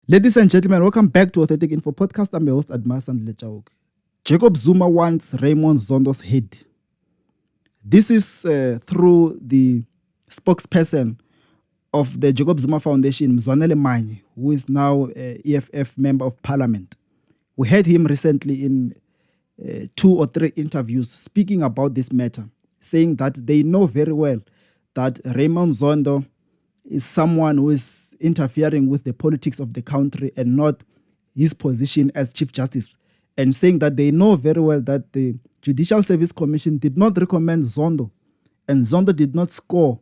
Ladies and gentlemen, welcome back to Authentic Info Podcast. I'm your host, Admas Lechauk. Jacob Zuma wants Raymond Zondo's head. This is through the spokesperson of the Jacob Zuma Foundation, Mzwanele Manyi, who is now EFF Member of Parliament. We heard him recently in 2 or 3 interviews speaking about this matter, saying that they know very well that Raymond Zondo is someone who is interfering with the politics of the country and not his position as Chief Justice, and saying that they know very well that the Judicial Service Commission did not recommend Zondo, and Zondo did not score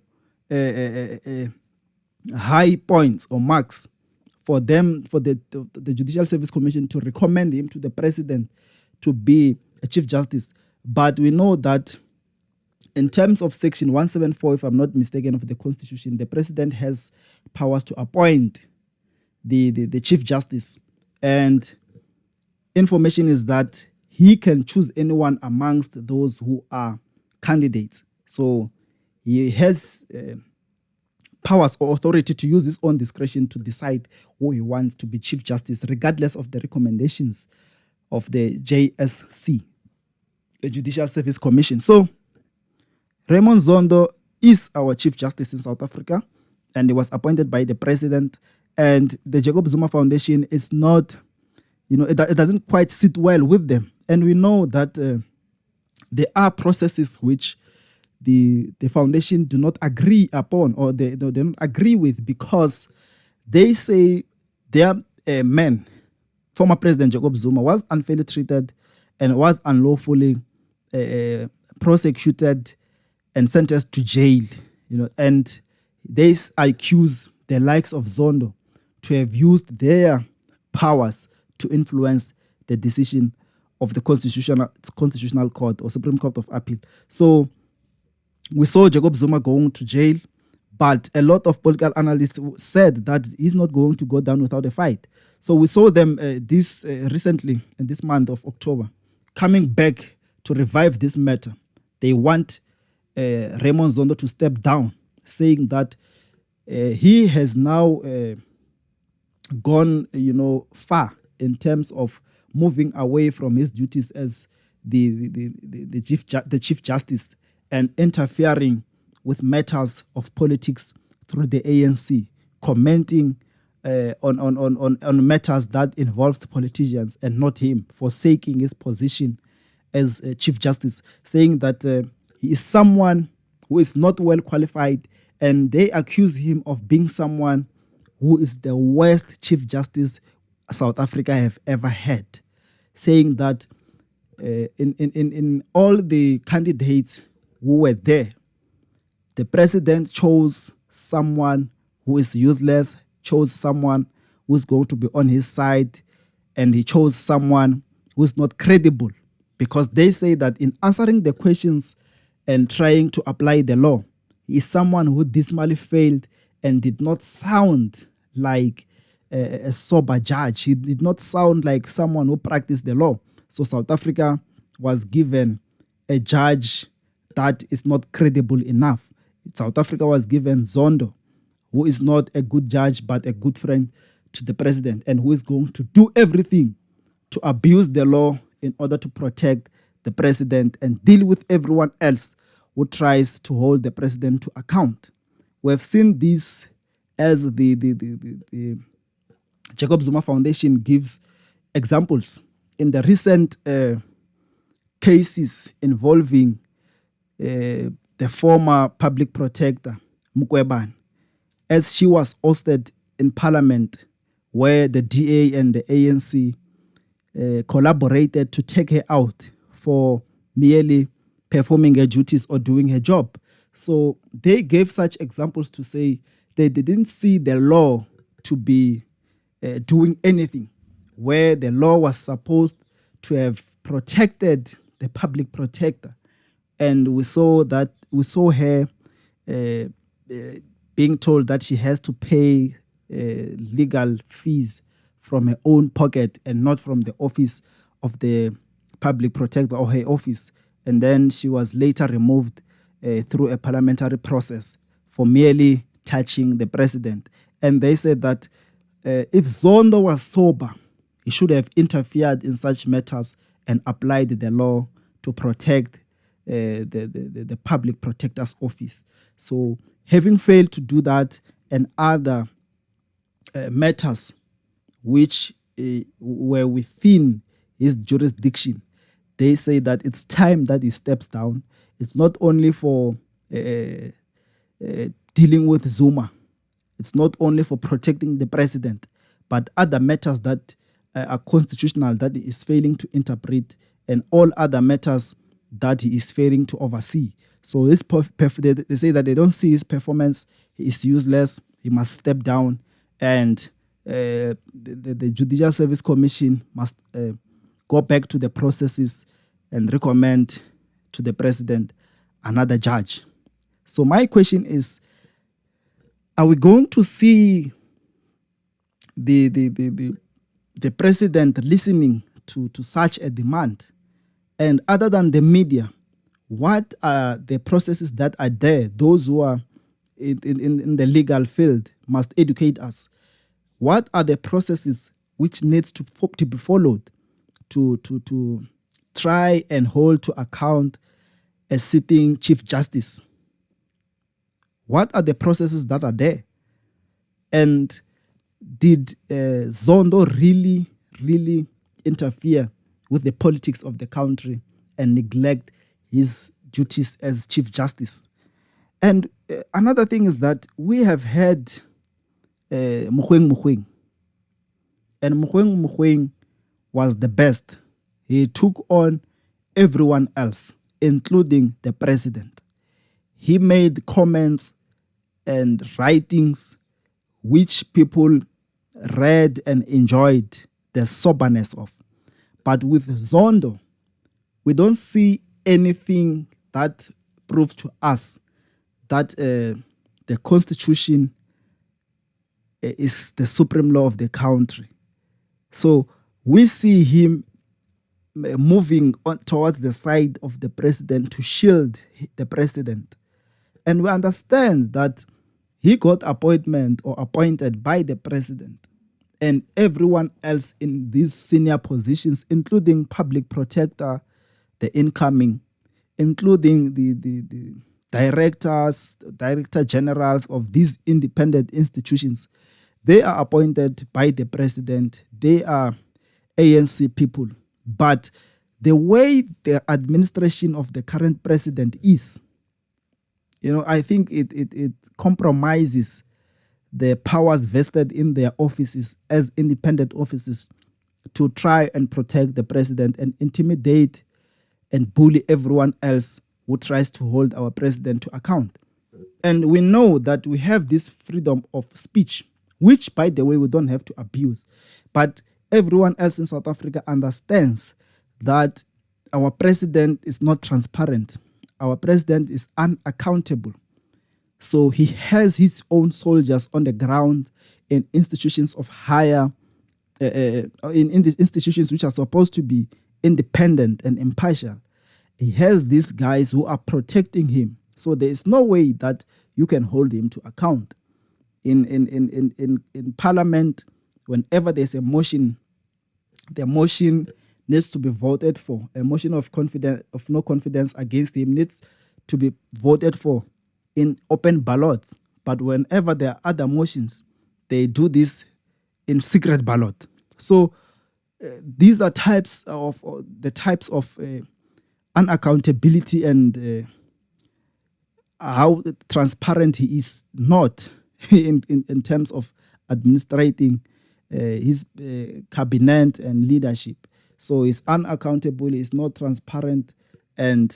high points or marks for them, for the Judicial Service Commission to recommend him to the President to be a Chief Justice. But we know that in terms of Section 174, if I'm not mistaken, of the Constitution, the President has powers to appoint the Chief Justice. And information is that he can choose anyone amongst those who are candidates. So he has powers or authority to use his own discretion to decide who he wants to be Chief Justice, regardless of the recommendations of the JSC, the Judicial Service Commission. So Raymond Zondo is our Chief Justice in South Africa, and he was appointed by the President. And the Jacob Zuma Foundation is not, it doesn't quite sit well with them. And we know that there are processes which the foundation do not agree upon, or they don't agree with, because they say their man, former President Jacob Zuma, was unfairly treated and was unlawfully prosecuted and sentenced to jail, and they accuse the likes of Zondo to have used their powers to influence the decision of the Constitutional Court or Supreme Court of Appeal. So we saw Jacob Zuma going to jail, but a lot of political analysts said that he's not going to go down without a fight. So we saw them recently, in this month of October, coming back to revive this matter. They want Raymond Zondo to step down, saying that he has now gone, far in terms of moving away from his duties as the Chief Justice and interfering with matters of politics through the ANC, commenting on matters that involves politicians and not him, forsaking his position as Chief Justice, saying that he is someone who is not well qualified, and they accuse him of being someone who is the worst Chief Justice South Africa have ever had, saying that in all the candidates who were there, the President chose someone who is useless, chose someone who is going to be on his side, and he chose someone who is not credible, because they say that in answering the questions and trying to apply the law, he is someone who dismally failed and did not sound like a sober judge. He did not sound like someone who practiced the law. So South Africa was given a judge that is not credible enough. South Africa was given Zondo, who is not a good judge but a good friend to the President, and who is going to do everything to abuse the law in order to protect the President and deal with everyone else who tries to hold the President to account. We have seen this as the Jacob Zuma Foundation gives examples in the recent cases involving the former public protector, Mukwebane, as she was ousted in Parliament, where the DA and the ANC collaborated to take her out for merely performing her duties or doing her job. So they gave such examples to say they didn't see the law to be doing anything, where the law was supposed to have protected the public protector. And we saw her being told that she has to pay legal fees from her own pocket and not from the office of the public protector or her office. And then she was later removed through a parliamentary process for merely touching the President. And they said that If Zondo was sober, he should have interfered in such matters and applied the law to protect the public protector's office. So having failed to do that and other matters which were within his jurisdiction, they say that it's time that he steps down. It's not only for dealing with Zuma. It's not only for protecting the president, but other matters that are constitutional that he is failing to interpret, and all other matters that he is failing to oversee. So they say that they don't see his performance. He is useless. He must step down, and the Judicial Service Commission must go back to the processes and recommend to the president another judge. So my question is, are we going to see the president listening to such a demand? And other than the media, what are the processes that are there? Those who are in the legal field must educate us. What are the processes which needs to be followed to try and hold to account a sitting Chief Justice? What are the processes that are there? And did Zondo really interfere with the politics of the country and neglect his duties as Chief Justice? And another thing is that we have had Mogoeng, and Mogoeng was the best. He took on everyone else, including the president. He made comments and writings which people read and enjoyed the soberness of. But with Zondo, we don't see anything that proves to us that the Constitution is the supreme law of the country. So we see him moving on towards the side of the president to shield the president. And we understand that he got appointed by the president and everyone else in these senior positions, including public protector, the incoming, including the director generals of these independent institutions. They are appointed by the president. They are ANC people. But the way the administration of the current president is, I think it compromises the powers vested in their offices as independent offices to try and protect the president and intimidate and bully everyone else who tries to hold our president to account. And we know that we have this freedom of speech, which, by the way, we don't have to abuse. But everyone else in South Africa understands that our president is not transparent. Our president is unaccountable. So he has his own soldiers on the ground in institutions of higher, in these institutions which are supposed to be independent and impartial. He has these guys who are protecting him. So there is no way that you can hold him to account. In Parliament, whenever there's a motion, the motion needs to be voted for. A motion of no confidence against him needs to be voted for in open ballots. But whenever there are other motions, they do this in secret ballot. So these are the types of unaccountability and how transparent he is not in terms of administrating his cabinet and leadership. So he's unaccountable, he's not transparent, and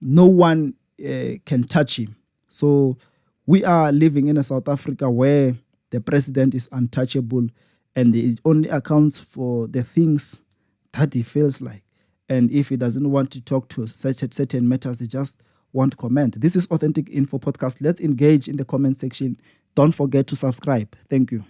no one can touch him. So we are living in a South Africa where the president is untouchable and he only accounts for the things that he feels like. And if he doesn't want to talk to certain matters, he just won't comment. This is Authentic Info Podcast. Let's engage in the comment section. Don't forget to subscribe. Thank you.